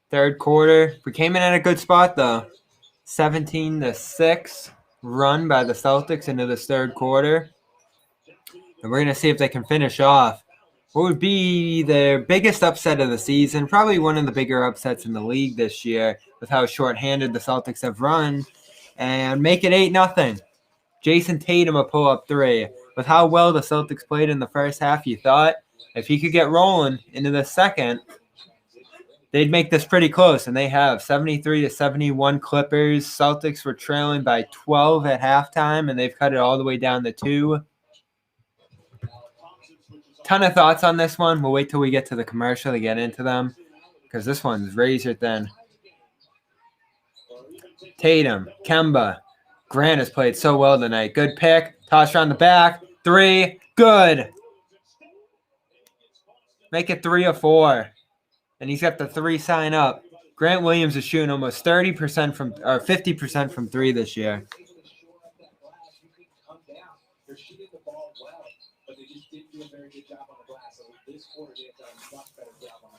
Third quarter, we came in at a good spot though. 17-6 run by the Celtics into this third quarter. And we're going to see if they can finish off what would be their biggest upset of the season, probably one of the bigger upsets in the league this year with how shorthanded the Celtics have run, and make it 8-0. Jayson Tatum a pull-up three. With how well the Celtics played in the first half, you thought if he could get rolling into the second, they'd make this pretty close, and they have. 73-71 Clippers. Celtics were trailing by 12 at halftime, and they've cut it all the way down to 2. Ton of thoughts on this one. We'll wait till we get to the commercial to get into them because this one's razor thin. Tatum, Kemba, Grant has played so well tonight. Good pick. Toss around the back. 3. Good. Make it 3 of 4. And he's got the 3 sign up. Grant Williams is shooting almost 30% from or 50% from 3 this year.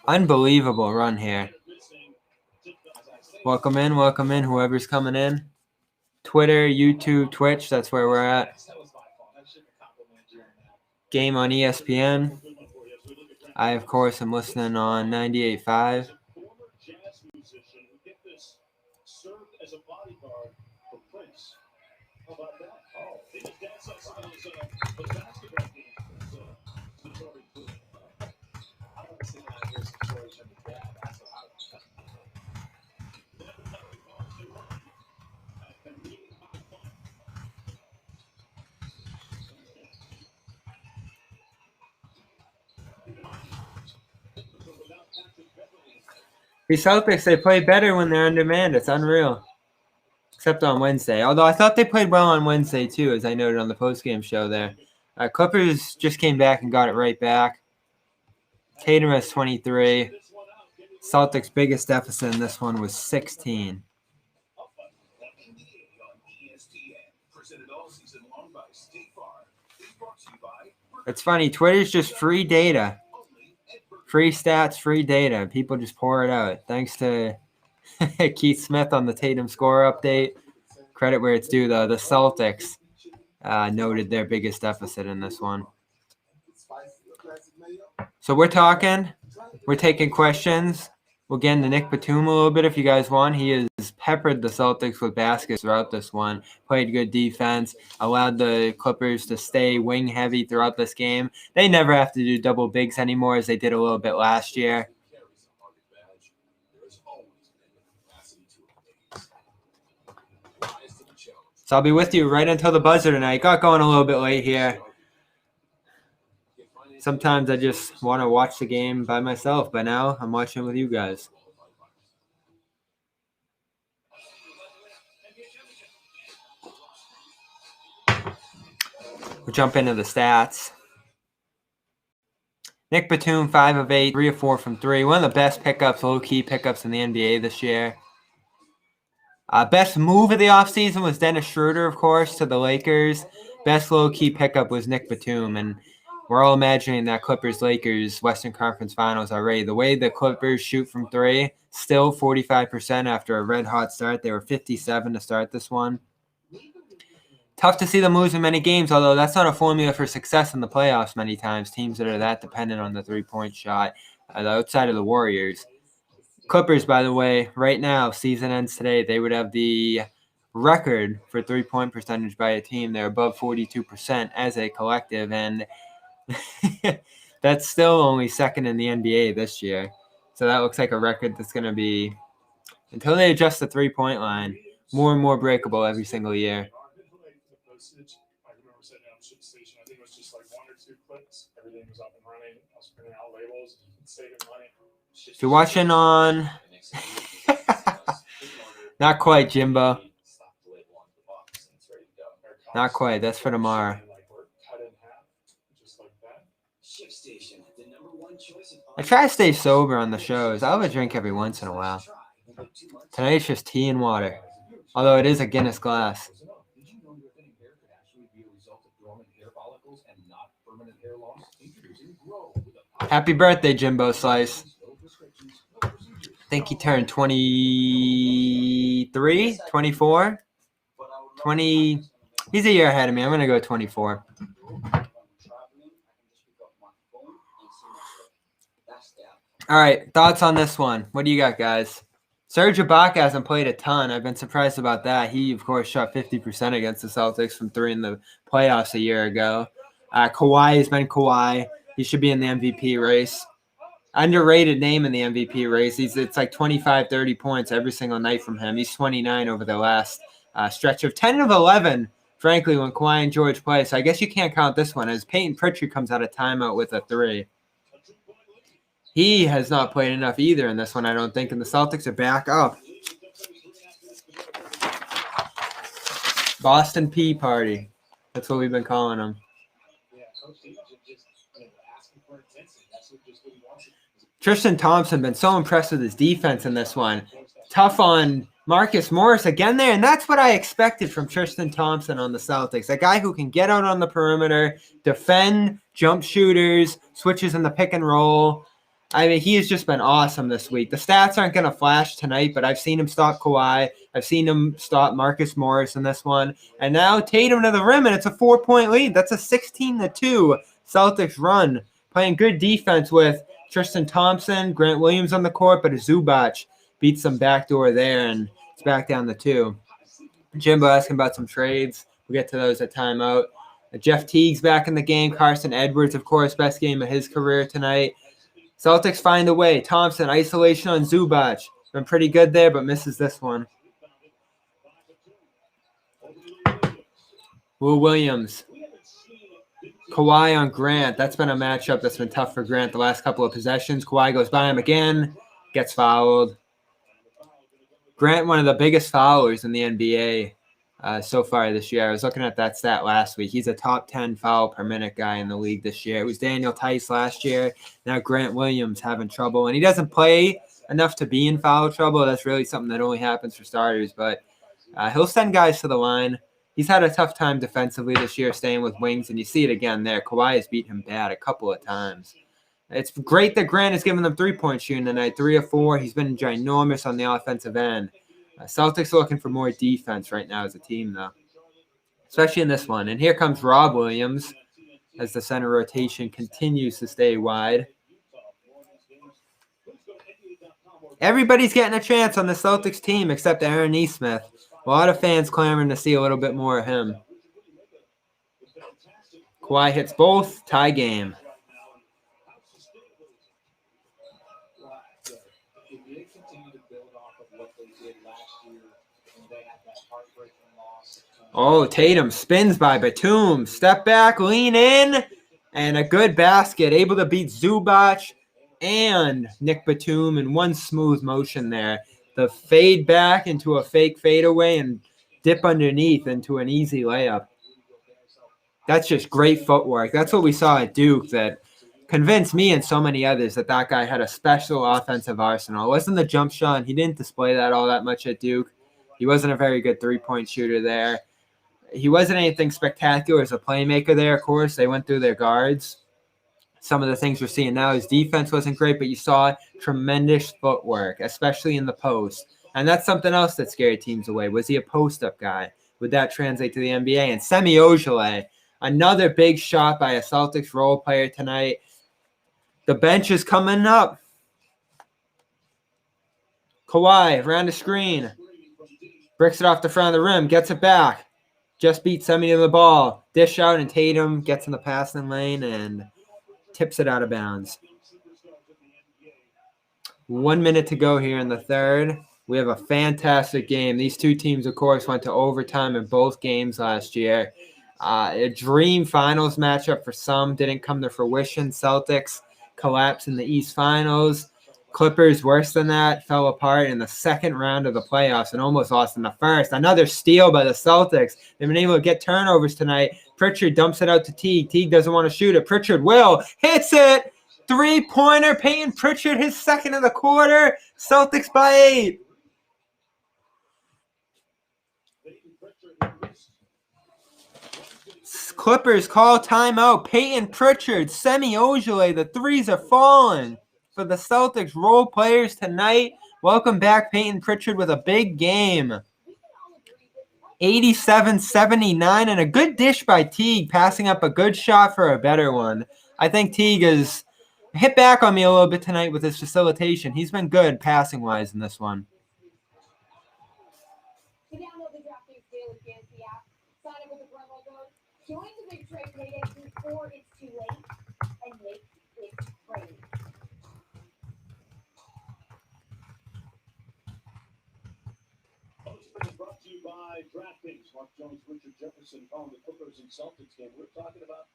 Unbelievable run here. Welcome in, whoever's coming in. Twitter, YouTube, Twitch, that's where we're at. Game on ESPN. I, of course, am listening on 98.5. The Celtics, they play better when they're on demand. It's unreal. Except on Wednesday. Although I thought they played well on Wednesday, too, as I noted on the postgame show there. Clippers just came back and got it right back. Tatum has 23. Celtics' biggest deficit in this one was 16. It's funny. Twitter's just free data. Free stats, free data. People just pour it out. Thanks to Keith Smith on the Tatum score update. Credit where it's due, though. The Celtics noted their biggest deficit in this one. So we're talking. We're taking questions. We'll get into Nick Batum a little bit if you guys want. He has peppered the Celtics with baskets throughout this one. Played good defense. Allowed the Clippers to stay wing heavy throughout this game. They never have to do double bigs anymore as they did a little bit last year. So I'll be with you right until the buzzer tonight. Got going a little bit late here. Sometimes I just want to watch the game by myself, but now I'm watching with you guys. We'll jump into the stats. Nick Batum, 5 of 8, 3 of 4 from 3. One of the best pickups, low-key pickups in the NBA this year. Best move of the offseason was Dennis Schroeder, of course, to the Lakers. Best low-key pickup was Nick Batum, and we're all imagining that Clippers-Lakers Western Conference Finals already. The way the Clippers shoot from 3, still 45% after a red-hot start. They were 57 to start this one. Tough to see them lose in many games, although that's not a formula for success in the playoffs many times. Teams that are that dependent on the three-point shot outside of the Warriors. Clippers, by the way, right now, season ends today, they would have the record for three-point percentage by a team. They're above 42% as a collective, and that's still only second in the NBA this year. So that looks like a record that's going to be, until they adjust the three-point line, more and more breakable every single year. I remember sitting down at the station. I think it was just like 1 or 2 clicks. Everything was up and running. I was printing out labels, saving money. If you're watching on, not quite, Jimbo. Not quite. That's for tomorrow. I try to stay sober on the shows. I'll have a drink every once in a while. Tonight it's just tea and water, although it is a Guinness glass. Happy birthday, Jimbo Slice. think he turned 23, 24, 20. He's a year ahead of me. I'm going to go 24. All right, thoughts on this one. What do you got, guys? Serge Ibaka hasn't played a ton. I've been surprised about that. He, of course, shot 50% against the Celtics from 3 in the playoffs a year ago. Kawhi has been Kawhi. He should be in the MVP race. Underrated name in the MVP race. It's like 25, 30 points every single night from him. He's 29 over the last stretch of 10 of 11, frankly, when Kawhi and George play. So I guess you can't count this one as Peyton Pritchard comes out of timeout with a 3. He has not played enough either in this one, I don't think, and the Celtics are back up. Boston Pea Party. That's what we've been calling them. Tristan Thompson been so impressed with his defense in this one. Tough on Marcus Morris again there, and that's what I expected from Tristan Thompson on the Celtics. A guy who can get out on the perimeter, defend jump shooters, switches in the pick and roll. I mean, he has just been awesome this week. The stats aren't going to flash tonight, but I've seen him stop Kawhi. I've seen him stop Marcus Morris in this one. And now Tatum to the rim, and it's a 4-point lead. That's a 16-2 Celtics run. Playing good defense with Tristan Thompson, Grant Williams on the court, but Zubac beats some backdoor there, and it's back down to 2. Jimbo asking about some trades. We'll get to those at timeout. Jeff Teague's back in the game. Carson Edwards, of course, best game of his career tonight. Celtics find a way. Thompson, isolation on Zubac. Been pretty good there, but misses this one. Will Williams. Kawhi on Grant. That's been a matchup that's been tough for Grant the last couple of possessions. Kawhi goes by him again. Gets fouled. Grant, one of the biggest foulers in the NBA so far this year. I was looking at that stat last week. He's a top 10 foul per minute guy in the league this year. It was Daniel Tice last year. Now Grant Williams having trouble. And he doesn't play enough to be in foul trouble. That's really something that only happens for starters. But he'll send guys to the line. He's had a tough time defensively this year staying with wings. And you see it again there. Kawhi has beat him bad a couple of times. It's great that Grant has given them 3-point shooting tonight, 3 of 4. He's been ginormous on the offensive end. Celtics are looking for more defense right now as a team, though, especially in this one. And here comes Rob Williams as the center rotation continues to stay wide. Everybody's getting a chance on the Celtics team except Aaron Nesmith. A lot of fans clamoring to see a little bit more of him. Kawhi hits both. Tie game. Oh, Tatum spins by Batum. Step back, lean in, and a good basket. Able to beat Zubac and Nick Batum in one smooth motion there. The fade back into a fake fadeaway and dip underneath into an easy layup. That's just great footwork. That's what we saw at Duke that convinced me and so many others that that guy had a special offensive arsenal. It wasn't the jump shot, and he didn't display that all that much at Duke. He wasn't a very good three-point shooter there. He wasn't anything spectacular as a playmaker there, of course. They went through their guards. Some of the things we're seeing now, his defense wasn't great, but you saw tremendous footwork, especially in the post. And that's something else that scared teams away. Was he a post-up guy? Would that translate to the NBA? And Semi Ojeleye, another big shot by a Celtics role player tonight. The bench is coming up. Kawhi around the screen. Bricks it off the front of the rim. Gets it back. Just beat Semi to the ball. Dish out, and Tatum gets in the passing lane and tips it out of bounds. 1 minute to go here in the third. We have a fantastic game. These two teams, of course, went to overtime in both games last year. A dream finals matchup for some didn't come to fruition. Celtics collapsed in the East Finals. Clippers, worse than that, fell apart in the second round of the playoffs and almost lost in the first. Another steal by the Celtics. They've been able to get turnovers tonight. Pritchard dumps it out to Teague. Teague doesn't want to shoot it. Pritchard will. Hits it. Three-pointer. Peyton Pritchard, his second of the quarter. Celtics by 8. Clippers call timeout. Peyton Pritchard, Semi Ojeleye. The threes are falling for the Celtics role players tonight. Welcome back, Peyton Pritchard, with a big game. 87-79, and a good dish by Teague, passing up a good shot for a better one. I think Teague has hit back on me a little bit tonight with his facilitation. He's been good passing-wise in this one. Brought to you by DraftKings. Mark Jones, Richard Jefferson calling the Clippers and Celtics game. We're talking about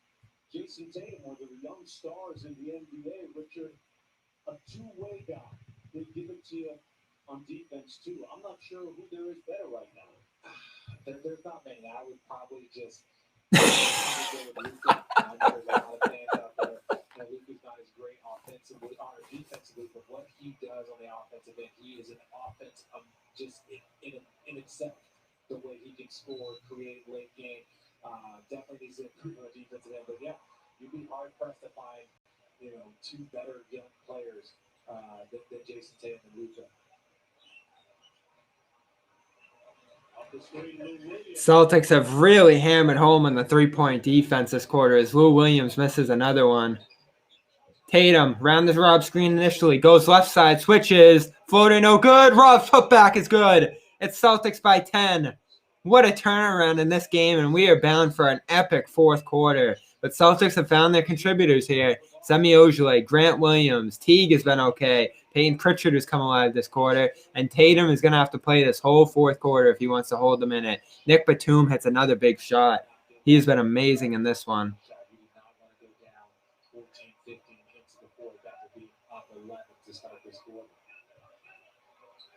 Jayson Tatum, one of the young stars in the NBA. Richard, a two-way guy. They give it to you on defense, too. I'm not sure who there is better right now. There's not many. I would probably just go with Luka. I know there's a lot of fans out there. Luka's not as great offensively or defensively, but what he does on the offensive end, he is an offense just in itself. The way he can score, create late game, definitely needs to improve on the defensive end. But yeah, you'd be hard pressed to find, two better young players than Jayson Tatum and Luka. Celtics have really hammered home on the three-point defense this quarter as Lou Williams misses another one. Tatum, round the Rob screen initially, goes left side, switches, floater no good, Rob's putback is good. It's Celtics by 10. What a turnaround in this game, and we are bound for an epic fourth quarter. But Celtics have found their contributors here. Semi Ojeleye, Grant Williams, Teague has been okay. Peyton Pritchard has come alive this quarter, and Tatum is going to have to play this whole fourth quarter if he wants to hold them in it. Nick Batum hits another big shot. He has been amazing in this one.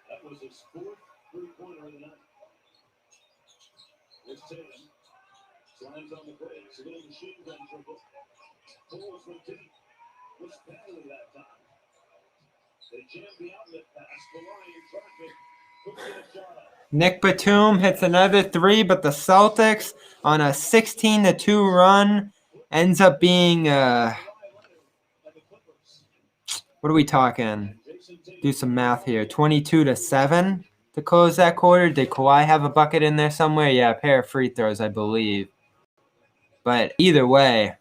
That was his fourth three-pointer of the night. Here's Tatum. Slams on the brakes. A little machine gun dribble. Pulls from deep. Was badly that time. They jammed the outlet pass. Maloney in traffic. Puts in a shot up. Nick Batum hits another three, but the Celtics on a 16-2 run ends up being what are we talking? Do some math here. 22-7 to close that quarter. Did Kawhi have a bucket in there somewhere? Yeah, a pair of free throws, I believe. But either way,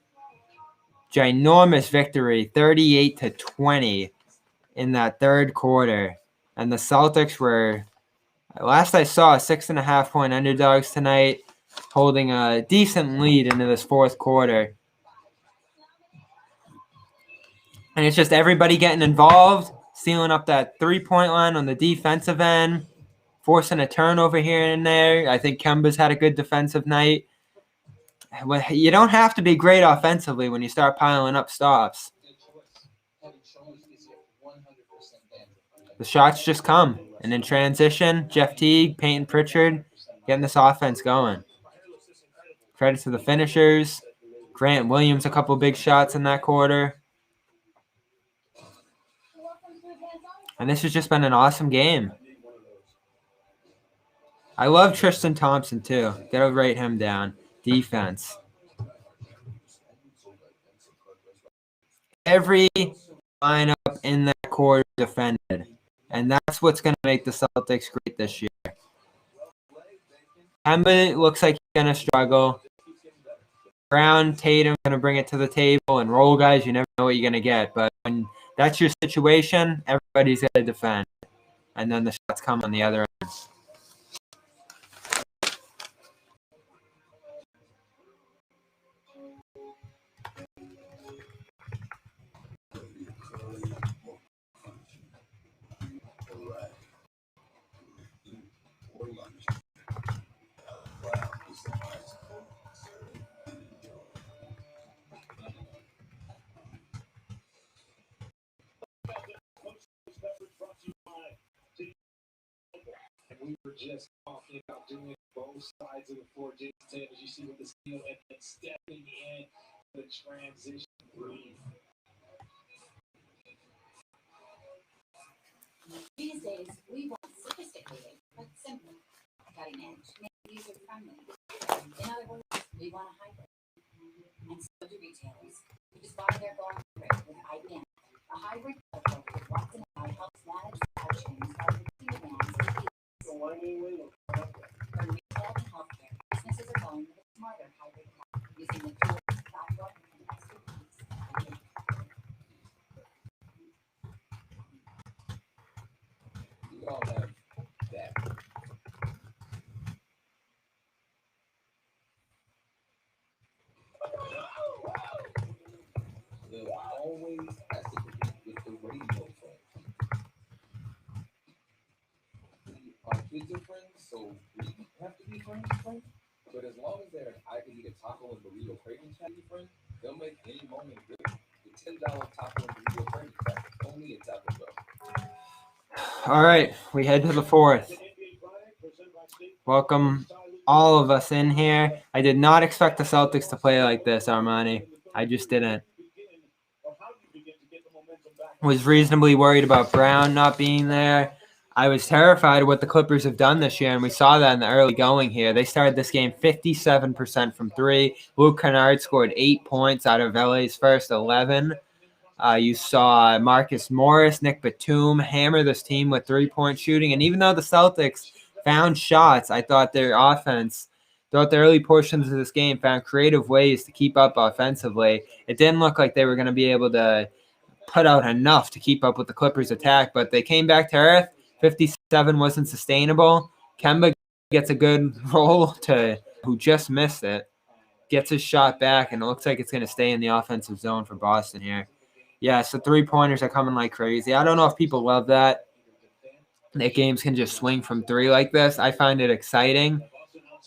ginormous victory, 38-20 in that third quarter. And the Celtics were, last I saw, 6.5-point underdogs tonight, holding a decent lead into this fourth quarter. And it's just everybody getting involved, sealing up that three-point line on the defensive end, forcing a turnover here and there. I think Kemba's had a good defensive night. You don't have to be great offensively when you start piling up stops. The shots just come. And in transition, Jeff Teague, Peyton Pritchard, getting this offense going. Credit to the finishers. Grant Williams, a couple big shots in that quarter. And this has just been an awesome game. I love Tristan Thompson, too. Got to rate him down. Defense. Every lineup in that quarter defended. And that's what's going to make the Celtics great this year. Kemba looks like he's going to struggle. Brown, Tatum going to bring it to the table. And roll guys, you never know what you're going to get. But when that's your situation, everybody's got to defend. And then the shots come on the other end. And we were just talking about doing both sides of the floor. Jayson Tatum, as you see with the steal, and then stepping in the transition three. These days, we want sophisticated, but simple, cutting edge, user friendly. In other words, we want a hybrid. And so do retailers. We just buy their going hybrid with IBM. A hybrid platform with Watson AI helps manage supply chains by can all have that. They'll always has to compete with the radio friends. Our kids are friends, so we have to be friends. But as long as they're an I can eat a taco and burrito cravings friend, they'll make any moment good. The $10 taco and burrito cravings pack only at Taco Bell. All right, we head to the fourth. Welcome all of us in here. I did not expect the Celtics to play like this, Armani. I just didn't. Was reasonably worried about Brown not being there. I was terrified of what the Clippers have done this year, and we saw that in the early going here. They started this game 57% from three. Luke Kennard scored 8 points out of LA's first 11. You saw Marcus Morris, Nick Batum hammer this team with three-point shooting. And even though the Celtics found shots, I thought their offense throughout the early portions of this game found creative ways to keep up offensively. It didn't look like they were going to be able to put out enough to keep up with the Clippers' attack, but they came back to earth. 57 wasn't sustainable. Kemba gets a good roll to who just missed it, gets his shot back, and it looks like it's going to stay in the offensive zone for Boston here. Yeah, so three-pointers are coming like crazy. I don't know if people love that games can just swing from three like this. I find it exciting.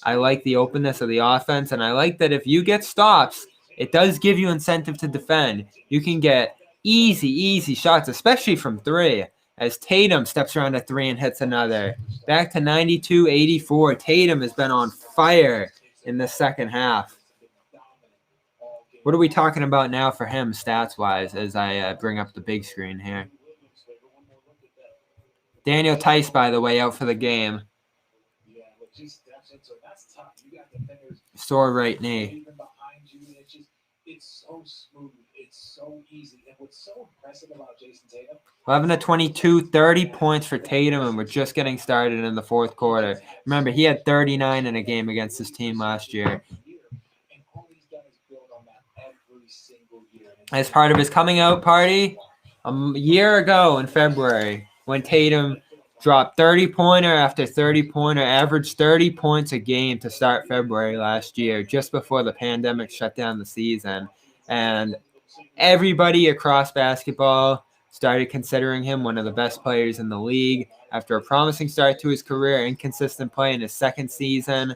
I like the openness of the offense, and I like that if you get stops, it does give you incentive to defend. You can get easy shots, especially from three, as Tatum steps around a three and hits another. Back to 92-84. Tatum has been on fire in the second half. What are we talking about now for him stats-wise as I bring up the big screen here? Daniel Tice, by the way, out for the game. Sore right knee. It's so smooth. It's so easy. And what's so impressive about Jayson Tatum? 11-22, 30 points for Tatum, and we're just getting started in the fourth quarter. Remember, he had 39 in a game against his team last year. As part of his coming out party a year ago in February, when Tatum dropped 30-pointer after 30-pointer, averaged 30 points a game to start February last year, just before the pandemic shut down the season. And everybody across basketball started considering him one of the best players in the league. After a promising start to his career, inconsistent play in his second season,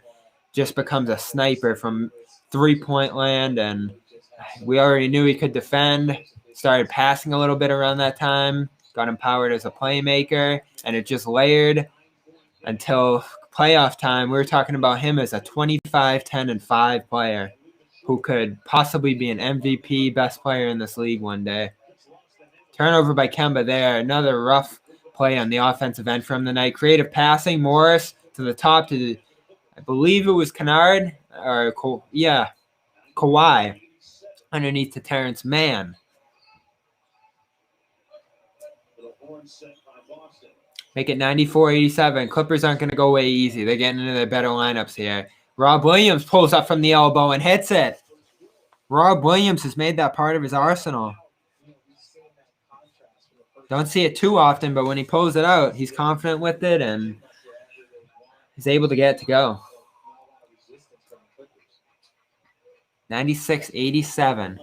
just becomes a sniper from three-point land, and we already knew he could defend. Started passing a little bit around that time, got empowered as a playmaker, and it just layered until playoff time. We were talking about him as a 25, 10, and 5 player who could possibly be an MVP, best player in this league one day. Turnover by Kemba there. Another rough play on the offensive end from the night. Creative passing. Morris to the top to, I believe it was Kennard, or Kawhi, underneath to Terrence Mann. Make it 94-87. Clippers aren't going to go away easy. They're getting into their better lineups here. Rob Williams pulls up from the elbow and hits it. Rob Williams has made that part of his arsenal. Don't see it too often, but when he pulls it out, he's confident with it and he's able to get it to go. 96-87.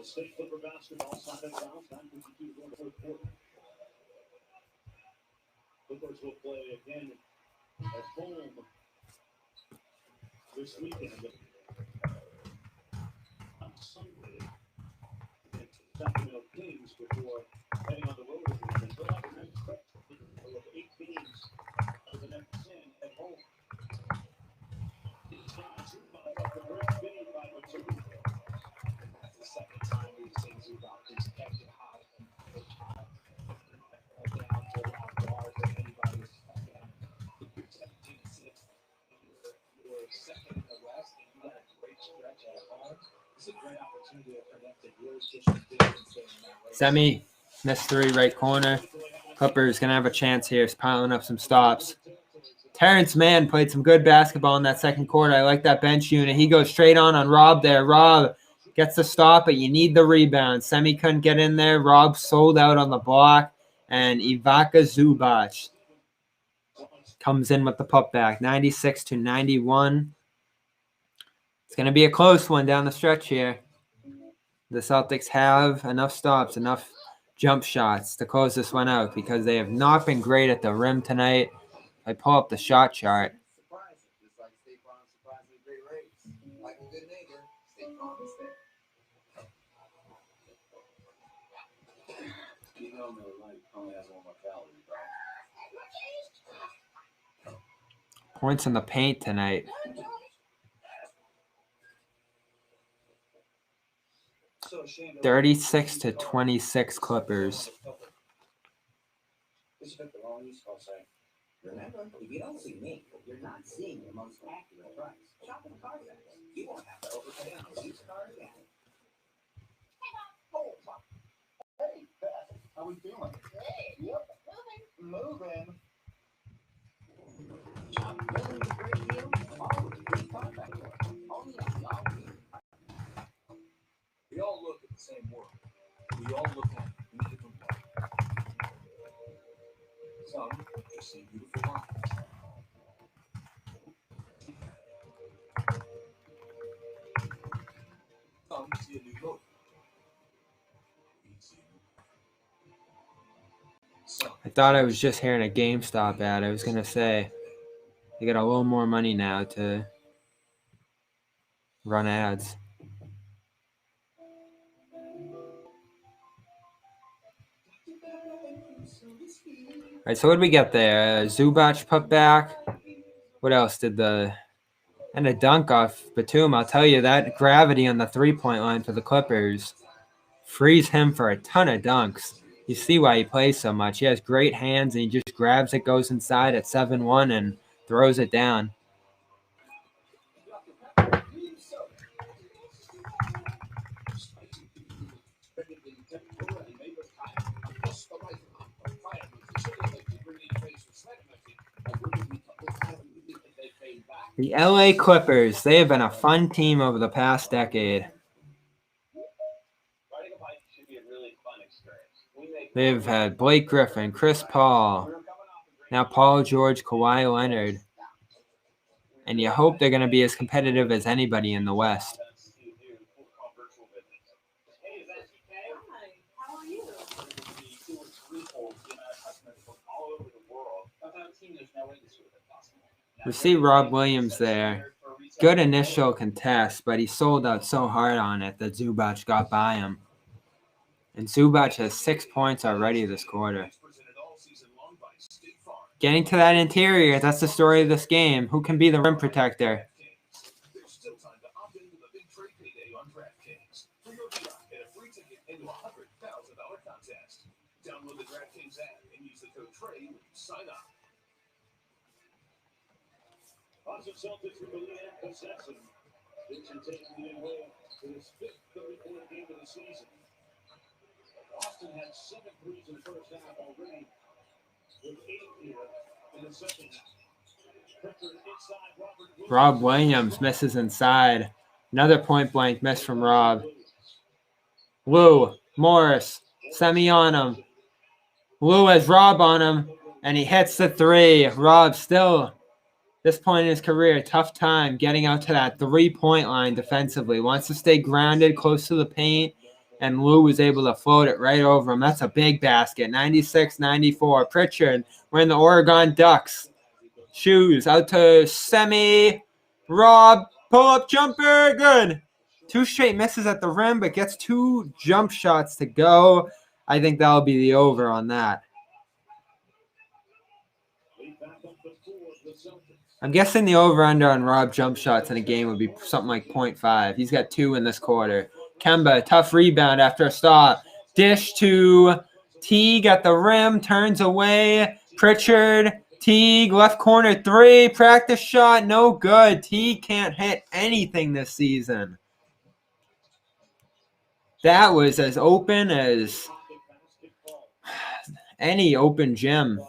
State Clipper basketball, Sunday round, 9:52 to go in the fourth quarter. Clippers will play again at home this weekend on Sunday against the Sacramento Kings before heading on the road again. They'll have the next stretch of 8 games for the next 10 at home. It's not too much of the first game by the two. That's the second time we've seen Zubac just catch it hot and push hot. Down to around guard that anybody's 17-6. You're second in the West, and you got a great stretch at home. It's a great opportunity for them to really get the distance in that race. Semi missed three, right corner. Clippers going to have a chance here, piling up some stops. Terrence Mann played some good basketball in that second quarter. I like that bench unit. He goes straight on Rob there. Rob Gets the stop, but you need the rebound. Semi couldn't get in there. Rob sold out on the block. And Ivica Zubac comes in with the putback. 96-91. It's going to be a close one down the stretch here. The Celtics have enough stops, enough jump shots to close this one out because they have not been great at the rim tonight. I pull up the shot chart. Surprising, just like State Farm surprisingly great rates. Like a good neighbor, State Farm is there. You know Miller Lite only has one more calorie, right? Points in the paint tonight. So ashamed of 36-26 Clippers. This is the wrong use call saying. Remember, if you don't see me, you're not seeing the most accurate price. Shop in Carfax. You won't have to overpay on a used car again. Hey, Beth, how we feeling? Yep. Moving. Shop really a great deal. All with free contract work. Only on Y'all Week. We all look at the same world. We all look at it in a different way. Some just see beautiful lives. Some see a new motive. We see a new some I thought I was just hearing a GameStop ad. I was going to say they got a little more money now to run ads. All right, so what did we get there? Zubac put back. What else did and a dunk off Batum. I'll tell you, that gravity on the three-point line for the Clippers frees him for a ton of dunks. You see why he plays so much. He has great hands, and he just grabs it, goes inside at 7-1, and throws it down. The LA Clippers, they have been a fun team over the past decade. Riding a bike should be a really fun experience. They've had Blake Griffin, Chris Paul, now Paul George, Kawhi Leonard. And you hope they're going to be as competitive as anybody in the West. How are you? We see Rob Williams there. Good initial contest, but he sold out so hard on it that Zubac got by him. And Zubac has 6 points already this quarter. Getting to that interior, that's the story of this game. Who can be the rim protector? There's still time to opt into the big trade payday on DraftKings. For your shot at a free ticket into a $100,000 contest. Download the DraftKings app and use the code TRADE when you sign up. Boston Celtics with the lead and possession. Jayson taking the away to his fifth 34th game of the season. Boston had 7 threes in the first half already, with 8 here in the second half. Pritchard inside, Rob Williams misses inside. Another point-blank miss from Rob. Lou, Morris, Semi on him. Lou has Rob on him, and he hits the three. Rob still, this point in his career, tough time getting out to that three-point line defensively. Wants to stay grounded, close to the paint, and Lou was able to float it right over him. That's a big basket, 96-94. Pritchard, we're in the Oregon Ducks. Shoes out to Semi. Rob, pull-up jumper, good. 2 straight misses at the rim, but gets 2 jump shots to go. I think that'll be the over on that. I'm guessing the over-under on Rob jump shots in a game would be something like 0.5. He's got 2 in this quarter. Kemba, tough rebound after a stop. Dish to Teague at the rim, turns away. Pritchard, Teague, left corner 3, practice shot, no good. Teague can't hit anything this season. That was as open as any open gym.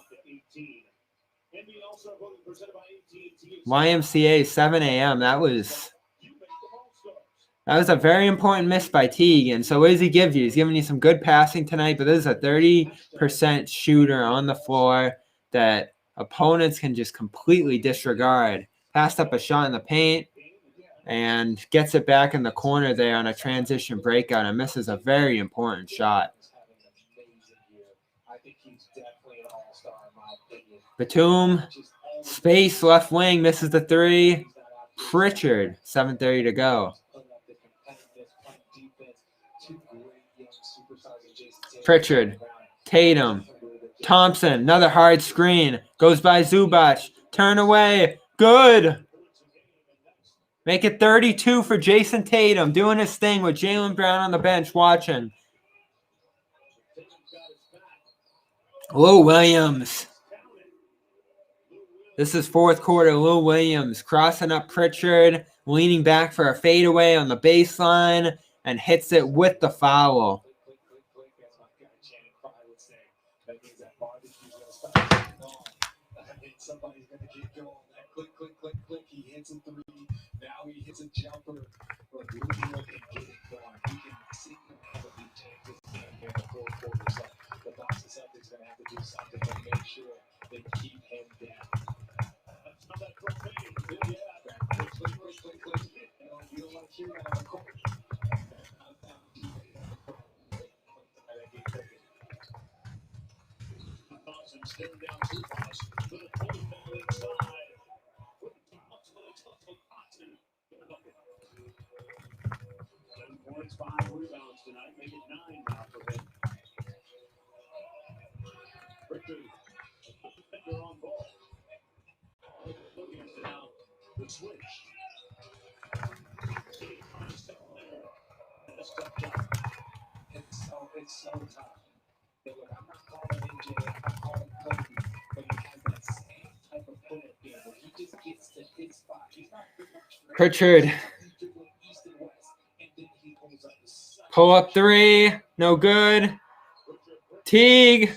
YMCA, 7 a.m. That was That was a very important miss by Teague. And so what does he give you? He's giving you some good passing tonight, but this is a 30% shooter on the floor that opponents can just completely disregard. Passed up a shot in the paint and gets it back in the corner there on a transition breakout and misses a very important shot. Batum, space, left wing, misses the three. Pritchard, 7:30 to go. Pritchard, Tatum, Thompson, another hard screen. Goes by Zubac. Turn away. Good. Make it 32 for Jayson Tatum. Doing his thing with Jaylen Brown on the bench watching. Lou Williams. This is fourth quarter. Lou Williams crossing up Pritchard. Leaning back for a fadeaway on the baseline. And hits it with the foul. Somebody's going to get going. That click, click, click, click. He hits a three. Now he hits a jumper. But Lou can get it going. He can see what he takes this game here in the fourth quarter. So the Boston Celtics are going to have to do something to make sure they keep him down. That's not that profane. Yeah. Click, click, click, click, click. You don't want to hear that on the court. Thompson staring down Zubac with a pull ball inside. Thompson. 7 points, 5 rebounds tonight. Make it 9 now for him. Pritchard, defender on ball. Williams now the switch. It's so tough. Look, I'm not calling AJ, I'm calling Kobe, but he has that same type of pull-up game where he just gets to his spot. He's not Pritchard. Pull up three. No good. Teague.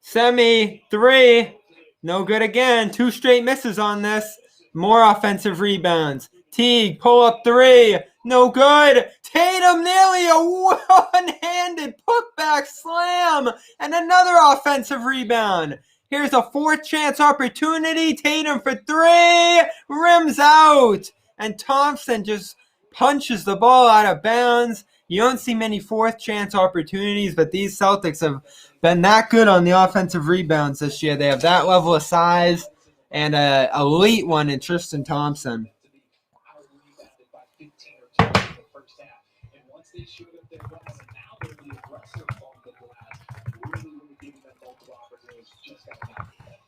Semi. Three. No good again. 2 straight misses on this. More offensive rebounds. Teague. Pull up three. No good. Tatum nearly a one-handed putback slam and another offensive rebound. Here's a 4th chance opportunity. Tatum for 3. Rims out. And Thompson just punches the ball out of bounds. You don't see many 4th chance opportunities, but these Celtics have been that good on the offensive rebounds this year. They have that level of size and an elite one in Tristan Thompson. They showed up their glass, and now they're the aggressor on the glass. Really giving them multiple opportunities. Just got to knock it down.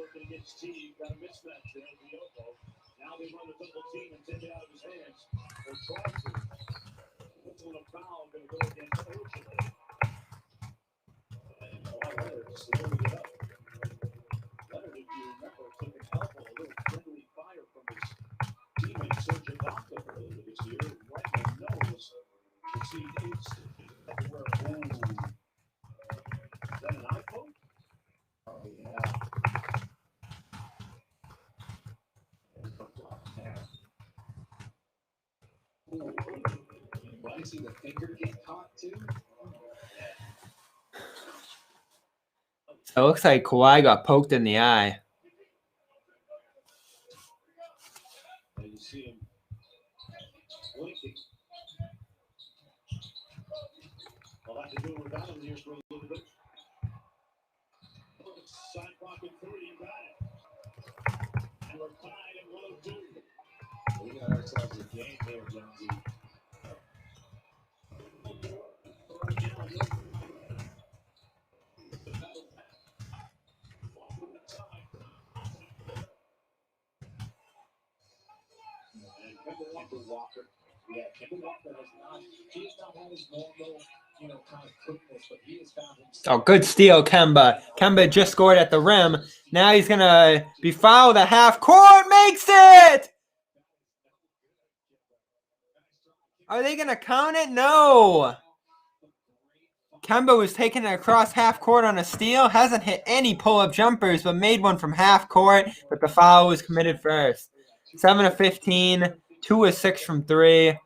Working against Teague, got a mismatch there at the elbow. Now they run the double team and take it out of his hands. Or try to. What's on a foul going to go against Ocho? And Leonard slowed it up. Leonard, if you remember, took an elbow, a little friendly fire from his teammate Serge Ibaka earlier this year, right in the nose. You see, it's everywhere. Ooh. Is that an iPhone? Oh, yeah. Well, you see the finger get caught too. So it looks like Kawhi got poked in the eye. And you see him blinking. I'll have to do it without him here for a little bit. Side pocket 3, got it. And we're tied at 102. We got ourselves a game here, Jonesy. Kemba Walker. Yeah, Kemba Walker he has not had his normal, kind of quickness, but he has found himself. Oh, good steal, Kemba. Kemba just scored at the rim. Now he's going to be fouled at half court. Makes it! Are they going to count it? No. Kemba was taking it across half court on a steal. Hasn't hit any pull-up jumpers, but made one from half court. But the foul was committed first. 7 of 15, 2 of 6 from 3.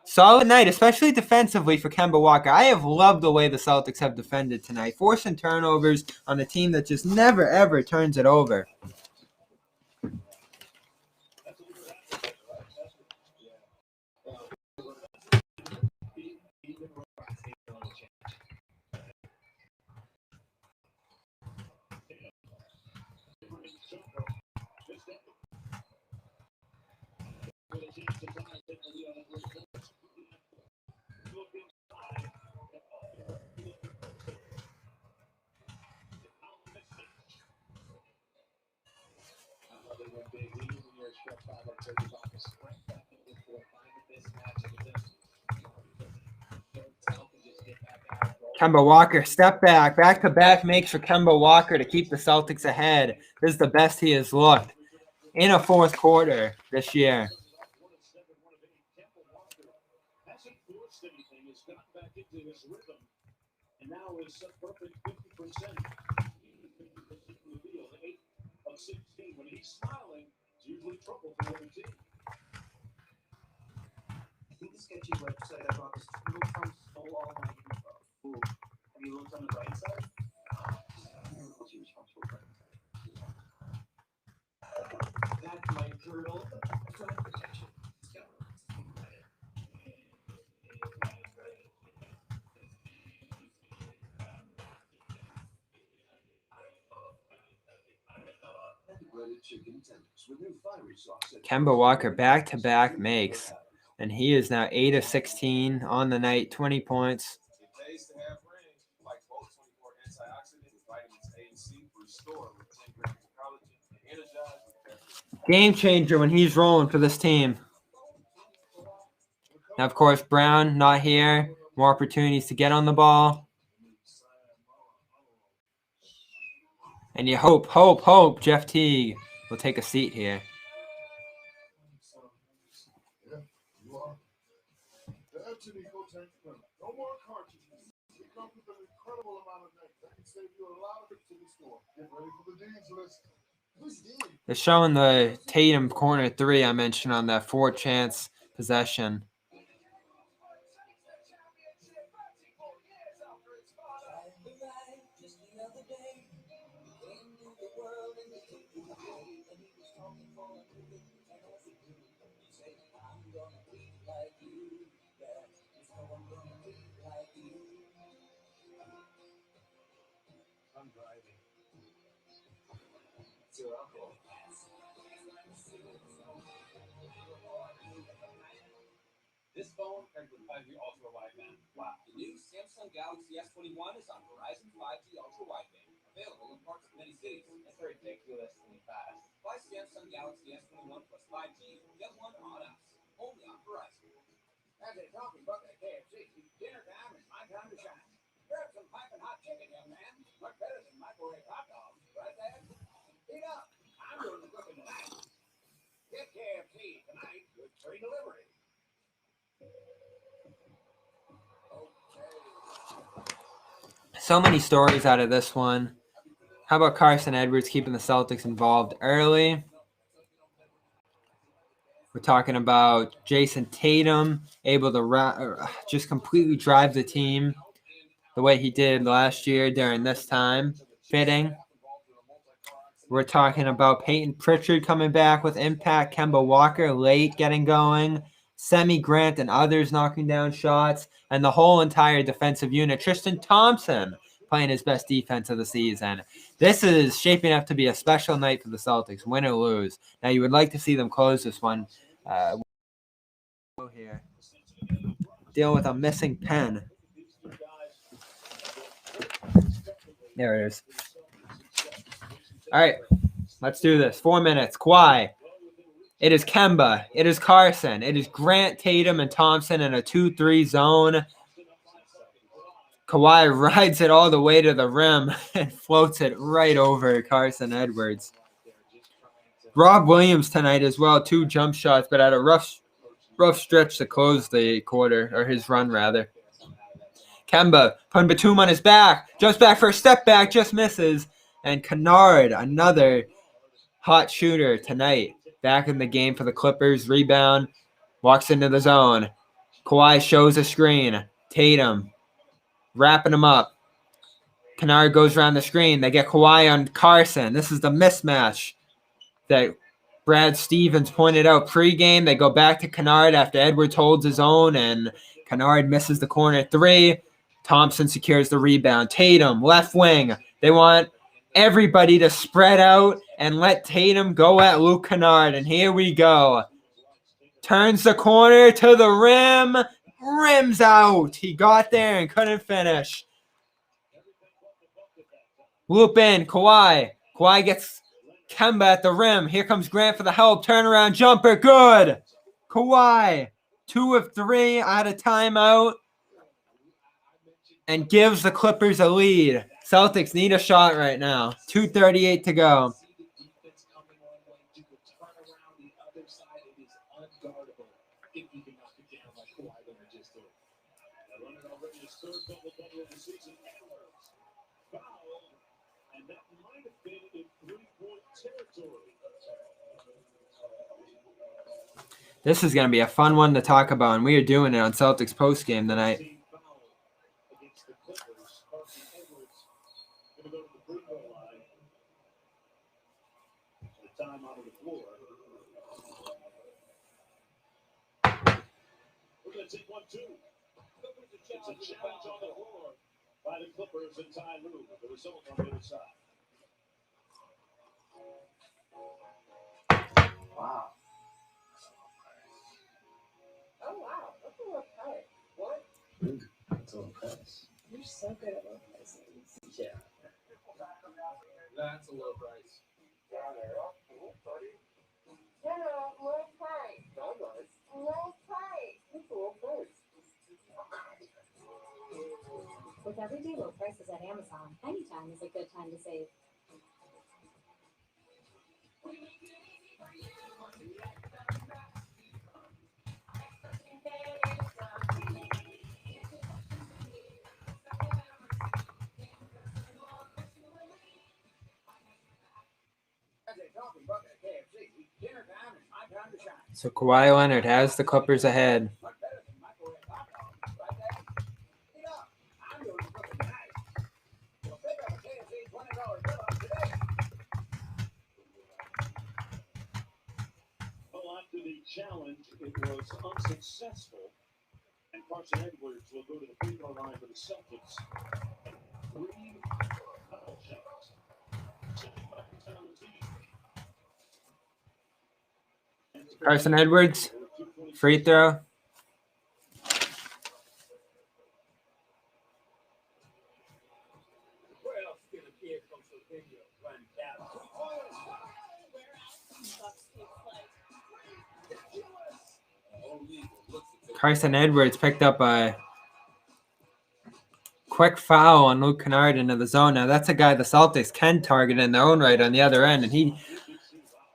Solid night, especially defensively for Kemba Walker. I have loved the way the Celtics have defended tonight, forcing turnovers on a team that just never, ever turns it over. Kemba Walker, step back-to-back makes for Kemba Walker to keep the Celtics ahead. This is the best he has looked in a fourth quarter this year. And now is a perfect 50% in the field, 8 of 16. When he's smiling, it's usually trouble for the other team. I think the sketchy website I bought this turtle from stole all my info. Ooh. Have you looked on the right side? What's your responsible for? That's my turtle. Flood protection. Kemba Walker back-to-back makes, and he is now 8 of 16 on the night, 20 points. Game changer when he's rolling for this team. Now, of course, Brown not here. More opportunities to get on the ball. And you hope Jeff Teague will take a seat here. No more cartridges. He comes with an incredible amount of names. That can save you a lot of trips to the store. Get ready for the Dean's list. Who's Dean? They're showing the Tatum corner 3 I mentioned on that 4-chance possession. I'm driving. This phone paired with 5G ultra wideband. Wow. The new Samsung Galaxy S21 is on Verizon 5G ultra wideband, available in parts of many cities. That's ridiculously fast. Buy Samsung Galaxy S21 plus 5G, get one on us. Only on Verizon. As they're talking about that KFC, dinner time is my time to shine. Grab some piping hot chicken, young man. Much better than microwave hot dogs. Right there? Heat up. I'm doing the cooking tonight. Get KFC tonight with free delivery. So many stories out of this one. How about Carson Edwards keeping the Celtics involved early? We're talking about Jayson Tatum able to just completely drive the team the way he did last year during this time. Fitting. We're talking about Peyton Pritchard coming back with impact. Kemba Walker late getting going. Semi Grant and others knocking down shots. And the whole entire defensive unit. Tristan Thompson playing his best defense of the season. This is shaping up to be a special night for the Celtics, win or lose. Now, you would like to see them close this one. Here. Dealing with a missing pen. There it is. All right, let's do this. 4 minutes. Kawhi. It is Kemba. It is Carson. It is Grant, Tatum, and Thompson in a 2-3 zone. Kawhi rides it all the way to the rim and floats it right over Carson Edwards. Rob Williams tonight as well, 2 jump shots, but at a rough stretch to close the quarter, or his run rather. Kemba putting Batum on his back, jumps back for a step back, just misses. And Kennard, another hot shooter tonight. back in the game for the Clippers. Rebound, walks into the zone. Kawhi shows a screen. Tatum wrapping him up. Kennard goes around the screen. They get Kawhi on Carson. This is the mismatch that Brad Stevens pointed out pregame. They go back to Kennard after Edwards holds his own, and Kennard misses the corner three. Thompson secures the rebound. Tatum, left wing. They want everybody to spread out and let Tatum go at Luke Kennard, and here we go. Turns the corner to the rim. Rims out. He got there and couldn't finish. Loop in, Kawhi. Kawhi gets Kemba at the rim. Here comes Grant for the help. Turnaround jumper. Good. Kawhi, 2 of 3 out of timeout. And gives the Clippers a lead. Celtics need a shot right now. 2:38 to go. This is going to be a fun one to talk about, and we are doing it on Celtics postgame tonight. Time out of the floor. We're going to take 1-2. It's a challenge on the floor by the Clippers and Ty Lue. The result on the other side. Wow. Oh, wow. That's a little tight. What? It's a little price. You're so good at low prices. Yeah. That's a low price. Low price. Low price. It's a low price. With everyday low prices at Amazon, anytime is a good time to save. So Kawhi Leonard has the Clippers ahead. Well, after the challenge, it was unsuccessful. And Carson Edwards will go to the free throw line for the Celtics. 3 foul shots. Carson Edwards, free throw. Carson Edwards picked up a quick foul on Luke Kennard into the zone. Now, that's a guy the Celtics can target in their own right on the other end, and he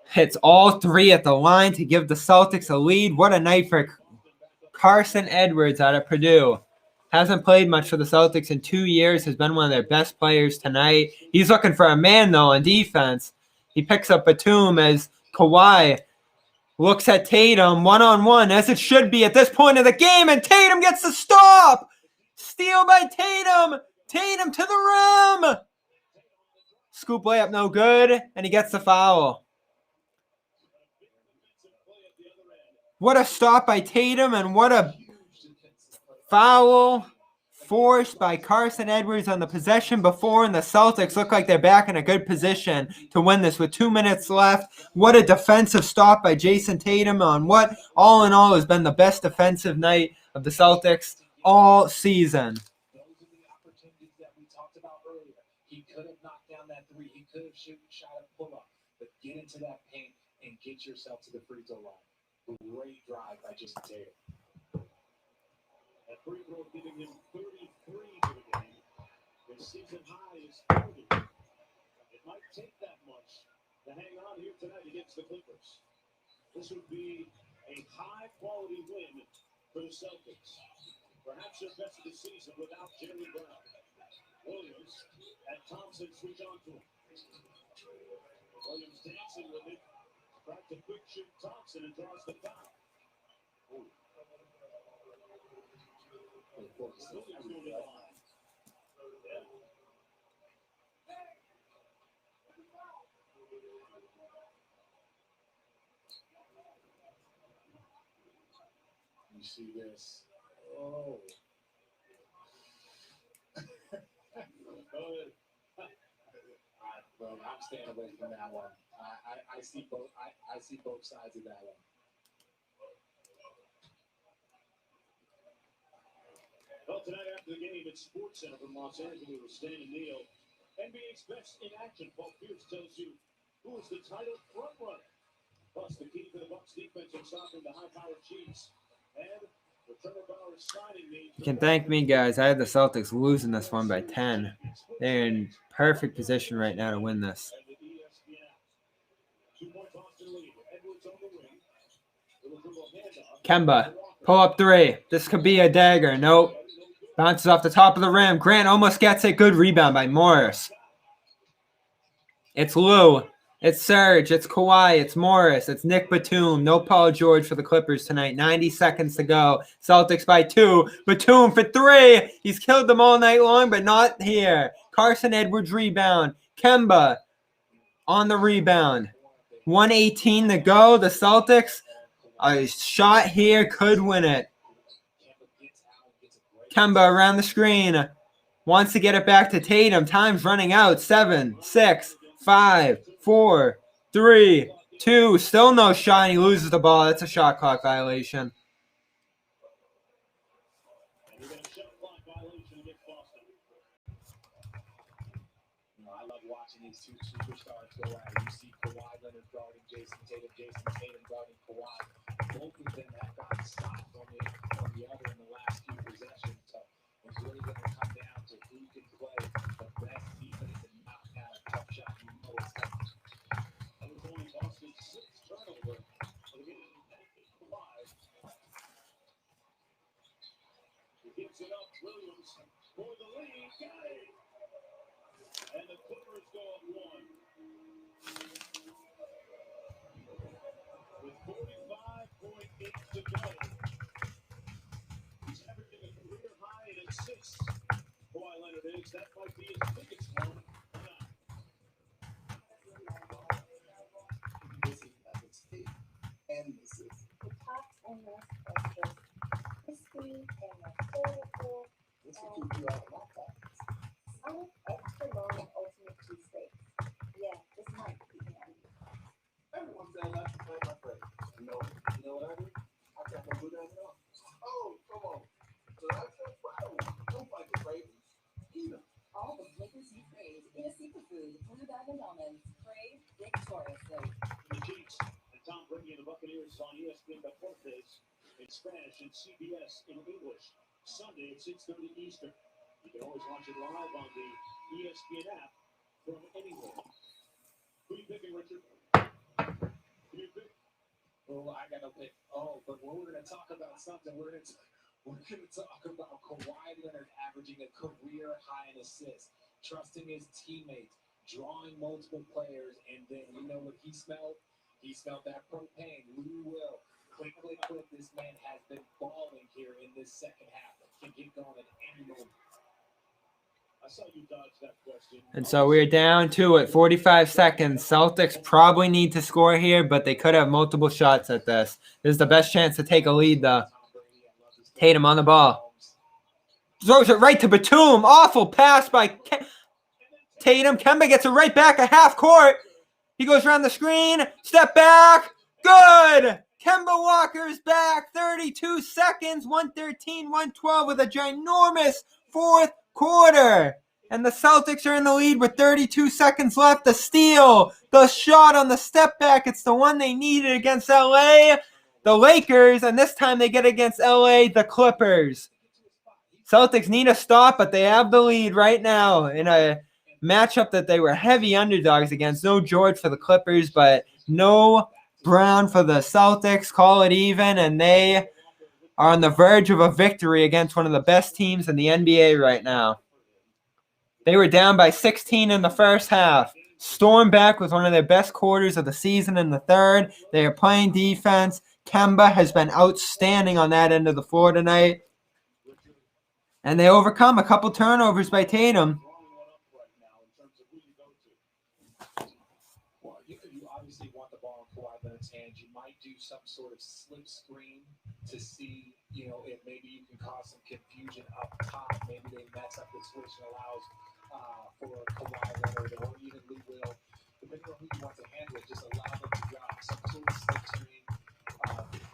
hits all 3 at the line to give the Celtics a lead. What a night for Carson Edwards out of Purdue. Hasn't played much for the Celtics in 2 years, has been one of their best players tonight. He's looking for a man, though, on defense. He picks up Batum as Kawhi looks at Tatum one-on-one, as it should be at this point of the game, and Tatum gets the stop! Steal by Tatum! Tatum to the rim! Scoop layup no good, and he gets the foul. What a stop by Tatum, and what a foul forced by Carson Edwards on the possession before, and the Celtics look like they're back in a good position to win this with 2 minutes left. What a defensive stop by Jayson Tatum on what, all in all, has been the best defensive night of the Celtics all season. Those are the opportunities that we talked about earlier. He could have knocked down that 3. He could have shot a pull-up. But get into that paint and get yourself to the free throw line. Great drive by Jayson Tatum. That free throw giving him 33 for the game. His season high is 30. It might take that much to hang on here tonight against the Clippers. This would be a high-quality win for the Celtics. Perhaps their best of the season without Jaylen Brown. Williams at Thompson switch on to him. Williams dancing with it. Back to quick shoot Thompson and draws the foul. Celtics going to the line. Yeah. You see this? Oh. But I'm staying away from that one. I see both. I see both sides of that one. Well, tonight after the game at Sports Center from Los Angeles with Stan and Neil, NBA's best in action. Paul Pierce tells you who is the title front runner. Plus, the key for the Bucks defense in stopping the high-powered Chiefs. And the Trevor Bauer signing means You can thank me, guys. I had the Celtics losing this one by 10. They're in perfect position right now to win this. and the ESPN app. 2-point Boston lead. Edwards on the wing. Little dribble handoff. Kemba, pull up three. This could be a dagger. Nope. Bounces off the top of the rim. Grant almost gets it. Good rebound by Morris. It's Lou. It's Serge. It's Kawhi. It's Morris. It's Nick Batum. No Paul George for the Clippers tonight. 90 seconds to go. Celtics by 2. Batum for 3. He's killed them all night long, but not here. Carson Edwards rebound. Kemba on the rebound. 1:18 to go. The Celtics, a shot here could win it. Kemba around the screen. Wants to get it back to Tatum. Time's running out. 7, 6, 5, 4, 3, 2. Still no shot. He loses the ball. That's a shot clock violation. And we got a shot clock violation against Boston. I love watching these two superstars go at it. You see Kawhi Leonard guarding Jayson Tatum, Jayson Tatum guarding Kawhi. Both of them have gotten stopped on the other in the last few possessions. So it's really going to come down to who can play the best defense and knock down a tough shot. You know it's coming. That was only Boston's 6th turnover. So the game is 5. He gives it up. Williams for the lead. Got it. And the Clippers go up 1. With 45.8 to go. He's averaging a career high in assists. Kawhi Leonard is. That might be his biggest one. This is Nuggets State. And this is The top and most precious history and affordable this will keep you out of my pockets. solid extra long ultimate cheesesteaks. Yeah, this might be handy. Everyone said I like to play my friend. No, you know what I do? I got my good at all. Oh, come on. So I said, wow, don't fight the Ravens. Either. All the flavors you crave in a superfood. Blue Diamond Almonds. Crave victoriously. The Chiefs and Tom Brady and the Buccaneers on ESPN Deportes in Spanish and CBS in English. Sunday at 6:30 Eastern. You can always watch it live on the ESPN app from anywhere. Who are you picking, Richard? Who do you pick? Oh, I got to pick. Oh, but we're going to talk about something. We're going to talk about Kawhi Leonard averaging a career high in assists, trusting his teammates, drawing multiple players, and then you know what he smelled? He smelled that propane. Lou Will. Click, click, click. This man has been balling here in this second half. Can get going at any moment. I saw you dodge that question. And so we're down 2 at 45 seconds. Celtics probably need to score here, but they could have multiple shots at this. This is the best chance to take a lead, though. Tatum on the ball. Throws it right to Batum. Awful pass by Tatum. Kemba gets it right back at half court. He goes around the screen. Step back. Good. Kemba Walker is back. 32 seconds. 113-112 with a ginormous fourth quarter. And the Celtics are in the lead with 32 seconds left. The steal. The shot on the step back. It's the one they needed against LA. The Lakers. And this time they get against LA, the Clippers. Celtics need a stop, but they have the lead right now in a matchup that they were heavy underdogs against. No George for the Clippers, but no Brown for the Celtics. Call it even, and they are on the verge of a victory against one of the best teams in the NBA right now. They were down by 16 in the first half. stormed back with one of their best quarters of the season in the third. They are playing defense. Kemba has been outstanding on that end of the floor tonight. And they overcome a couple turnovers by Tatum. Well, you obviously want the ball in Kawhi Leonard's hands. You might do some sort of slip screen to see, if maybe you can cause some confusion up top. Maybe they mess up the switch and allows for Kawhi Leonard or even Lou Will, depending on who you want to handle it, just allow them to drop some sort of slip screen.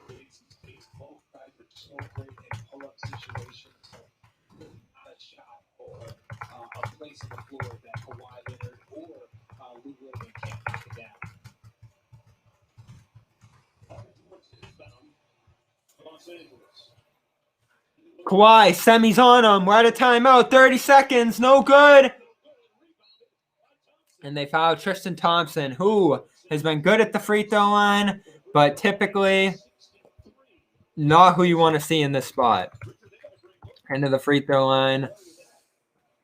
Creates some space. Both guys are so great in pull-up situations. Not a shot or a place on the floor that Kawhi Leonard or Lou Williams can't knock it down. Los Angeles. Kawhi, semis on him. We're out of timeout. 30 seconds. No good. And they foul Tristan Thompson, who has been good at the free throw line, but typically not who you want to see in this spot. End of the free throw line.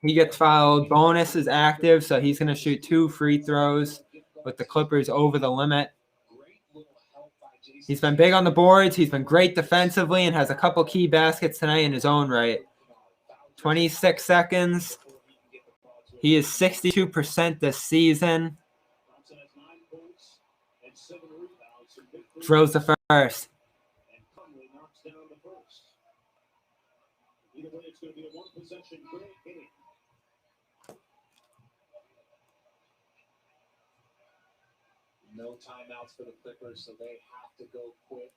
He gets fouled. Bonus is active, so he's going to shoot 2 free throws with the Clippers over the limit. He's been big on the boards. He's been great defensively and has a couple key baskets tonight in his own right. 26 seconds. He is 62% this season. Throws the first. Either way, it's going to be a one-possession great inning. No timeouts for the Clippers, so they have to go quick.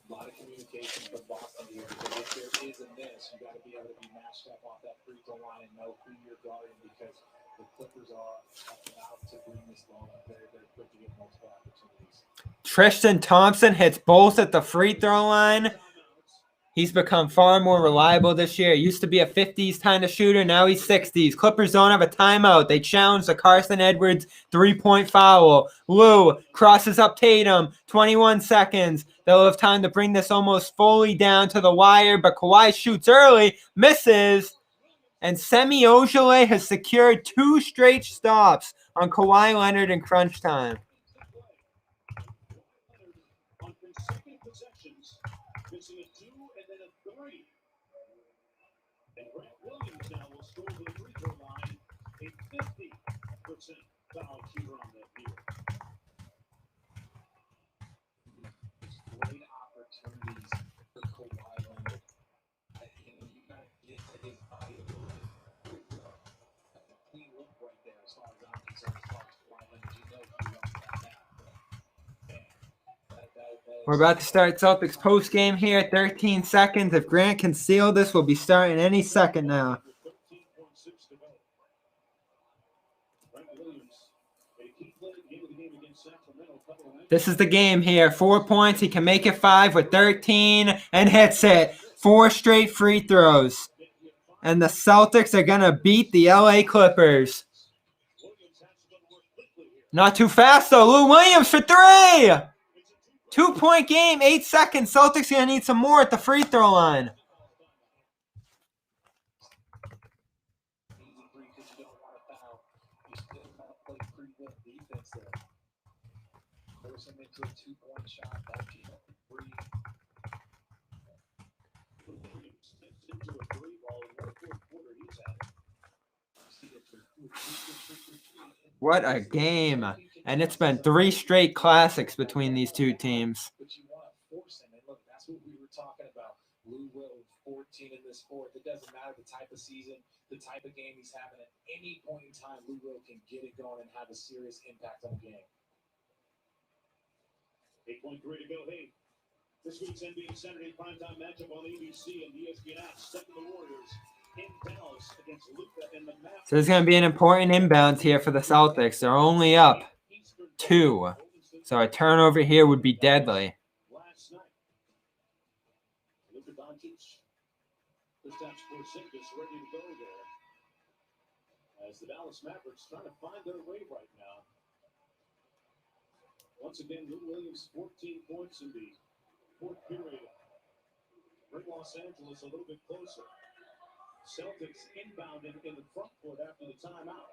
A lot of communication from Boston here, because if there is a miss, you got to be able to be matched up off that free throw line and know who you're guarding, because the Clippers are about to bring this ball up very, very quick to get multiple opportunities. Tristan Thompson hits both at the free throw line. He's become far more reliable this year. He used to be a 50s kind of shooter. Now he's 60s. Clippers don't have a timeout. They challenge the Carson Edwards three-point foul. Lou crosses up Tatum. 21 seconds. They'll have time to bring this almost fully down to the wire, but Kawhi shoots early, misses, and Semi Ojeleye has secured 2 straight stops on Kawhi Leonard in crunch time. On consecutive possessions, missing a 2 and then a 3. And Grant Williams now will score to the free throw line, a 50% foul shooter on that year. Great opportunities for Kawhi Leonard. You got to get to his body a little bit. Clean look right there as far as I'm concerned, as far as Kawhi Leonard. You know he wants that now. We're about to start Celtics post game here. 13 seconds. If Grant can seal this, we'll be starting any second now. 13.6 to go. Grant Williams, a key play at the end of the game against Sacramento a couple of nights. This is the game here. 4 points. He can make it 5 with 13 and hits it. 4 straight free throws. And the Celtics are going to beat the LA Clippers. Not too fast, though. Lou Williams for 3. 2-point game, 8 seconds. Celtics going to need some more at the free throw line. Easy three because you don't want to foul. You still got to play pretty good defense there. Force him into a 2-point shot. That'd be a 3. Williams steps into a 3 ball in the fourth quarter. He's at it. What a game. And it's been 3 straight classics between these two teams. But you want to force him. And look, that's what we were talking about. Lou Will, 14 in this fourth. It doesn't matter the type of season, the type of game he's having. At any point in time, Lou Will can get it going and have a serious impact on the game. 8.3 to go. Hey, this week's NBA Saturday primetime matchup on ABC and ESPN app. Celtics and Warriors in Dallas against Luka and the Mavericks. So there's going to be an important inbound here for the Celtics. They're only up 2. So a turnover here would be deadly. Last night, Luka Doncic, Kristaps Porzingis ready to go there. As the Dallas Mavericks trying to find their way right now. Once again, Lou Williams, 14 points in the fourth period. Bring Los Angeles a little bit closer. Celtics inbounding in the front court after the timeout.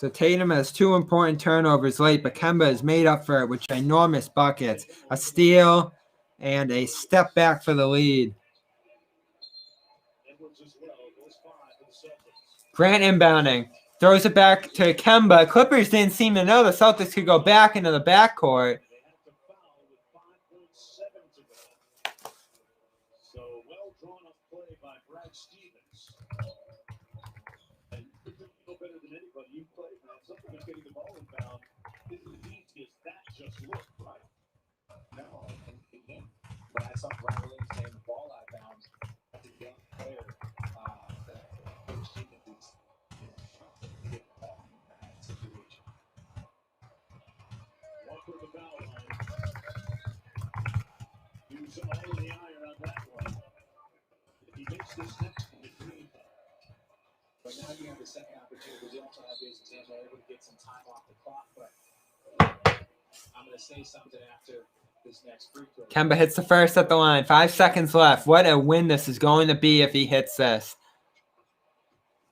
So Tatum has 2 important turnovers late, but Kemba has made up for it with ginormous buckets, a steal, and a step back for the lead. Grant inbounding. Throws it back to Kemba. Clippers didn't seem to know the Celtics could go back into the backcourt. So well drawn up play by Brad Stevens. And you know better than anybody. You played, man. Sometimes getting the ball inbound isn't as easy as that just looked, right? No, and again, when I saw Brian Williams getting the ball out of bounds, that's a young player that Coach Stevens is getting the ball in that situation. Walker the foul line. Use all of the iron on that one. If he makes this next one, it means But now you have the second opportunity, because you also have Jayson Tatum able to get some time off the clock. But I'm going to say something after this next free throw. Kemba hits the first at the line. 5 seconds left. What a win this is going to be if he hits this.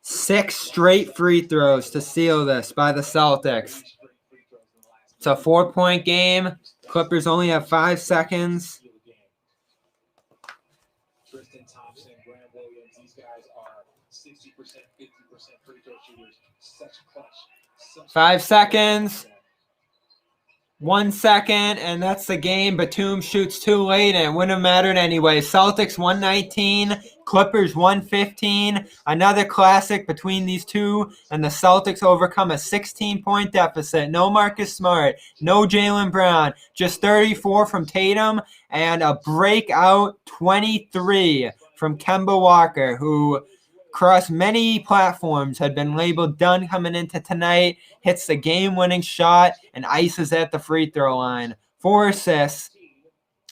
6 straight free throws to seal this by the Celtics. It's a 4-point game. Clippers only have 5 seconds. Tristan Thompson, Grant Williams, these guys are 60%, 50% free throw shooters. Such clutch. 5 seconds. 1 second, and that's the game. Batum shoots too late, and it wouldn't have mattered anyway. Celtics 119, Clippers 115. Another classic between these two, and the Celtics overcome a 16-point deficit. No Marcus Smart, no Jaylen Brown, just 34 from Tatum, and a breakout 23 from Kemba Walker, who across many platforms had been labeled done coming into tonight, hits the game-winning shot, and ices at the free throw line. 4 assists,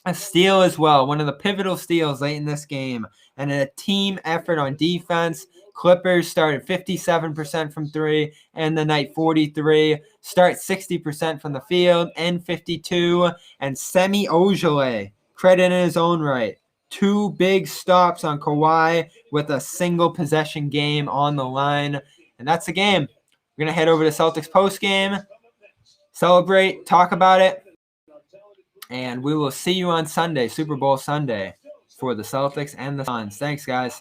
a steal as well, one of the pivotal steals late in this game, and a team effort on defense. Clippers started 57% from 3, and the night 43, start 60% from the field, and 52, and Semi Ojeleye, credit in his own right. 2 big stops on Kawhi with a single possession game on the line. And that's the game. We're going to head over to Celtics post-game, celebrate, talk about it. And we will see you on Sunday, Super Bowl Sunday, for the Celtics and the Suns. Thanks, guys.